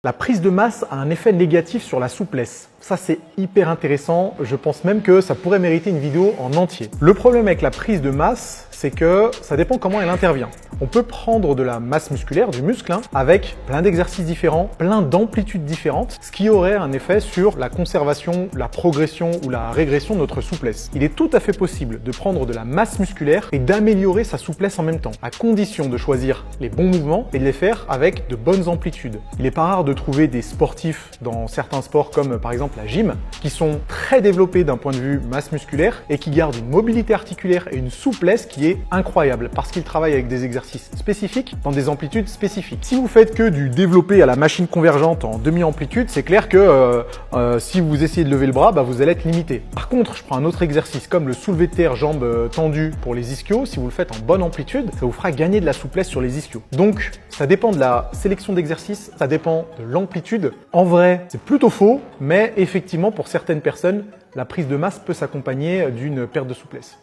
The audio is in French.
La prise de masse a un effet négatif sur la souplesse. Ça, c'est hyper intéressant. Je pense même que ça pourrait mériter une vidéo en entier. Le problème avec la prise de masse, c'est que ça dépend comment elle intervient. On peut prendre de la masse musculaire, du muscle, avec plein d'exercices différents, plein d'amplitudes différentes, ce qui aurait un effet sur la conservation, la progression ou la régression de notre souplesse. Il est tout à fait possible de prendre de la masse musculaire et d'améliorer sa souplesse en même temps, à condition de choisir les bons mouvements et de les faire avec de bonnes amplitudes. Il n'est pas rare de trouver des sportifs dans certains sports comme par exemple la gym, qui sont très développés d'un point de vue masse musculaire et qui gardent une mobilité articulaire et une souplesse qui est incroyable parce qu'ils travaillent avec des exercices spécifiques dans des amplitudes spécifiques. Si vous faites que du développé à la machine convergente en demi-amplitude, c'est clair que si vous essayez de lever le bras, vous allez être limité. Par contre, je prends un autre exercice comme le soulevé de terre jambes tendues pour les ischios. Si vous le faites en bonne amplitude, ça vous fera gagner de la souplesse sur les ischios. Donc, ça dépend de la sélection d'exercices, ça dépend de l'amplitude. En vrai, c'est plutôt faux, mais effectivement, pour certaines personnes, la prise de masse peut s'accompagner d'une perte de souplesse.